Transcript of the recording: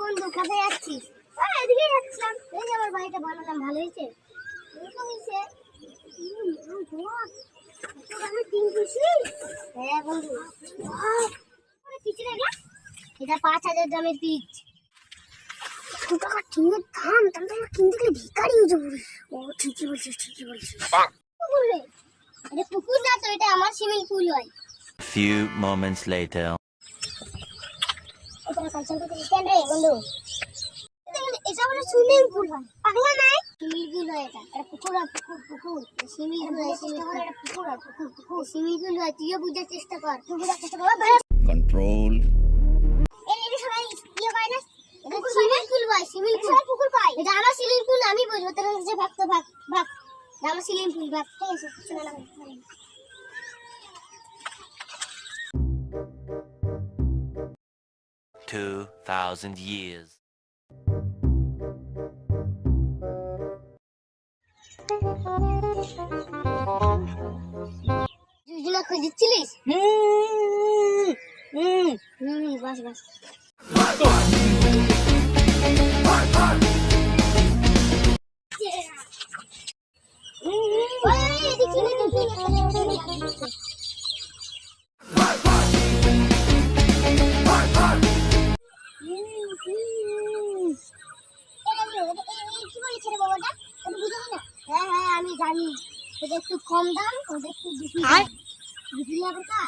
বন্ধু কোথায় যাচ্ছিস? এদিকে যাচ্ছিলাম। এই যে আমার বাড়িটা বানালাম, ভালো হয়েছে? এরকম হয়েছে। আমি তিন খুশি। হ্যাঁ বন্ধু, পিচ রেখা এটা 5,000 দামের পিচ। টাকা টিনের দাম, তাহলে আমরা কিনতে গেলে ভিখারি হয়ে যাবো। ও ঠিকই বলছিস, ঠিকই বলছিস। বললে এটা পুকুর না তো, এটা আমার সুইমিং পুল হয়। Few moments later. এটা কালচার করতে স্ট্যান্ড রে বন্ধু। এটা হলো সুইমিং পুল হয়, পাগলা নাই? সুইমিং পুল হয় এটা, এটা পুকুর হয়, পুকুর সুইমিং পুল হয়, সুইমিং পুল এটা পুকুর হয়, পুকুর সুইমিং পুল হয়। তুইও বুঝার চেষ্টা কর, তুই বুঝার চেষ্টা কর। Control. এটা সবাই ইয়ে পায় না, এটা সুইমিং পুল হয়, সুইমিং পুল পুকুর পায়। এটা আমার সুইমিং পুল, আমি বুঝবো। তোর যে ভাগ তো ভাগ ভাগ, আমার সুইমিং পুল ভাগ। ঠিক আছে, চলে না 2,000 years. জুজুলা খুঁজছিলিস? বাস বাস। হ্যাঁ হ্যাঁ আমি জানি, এটা একটু কম দাম, ওটা একটু বেশি দাম। বুঝলি আবার কা?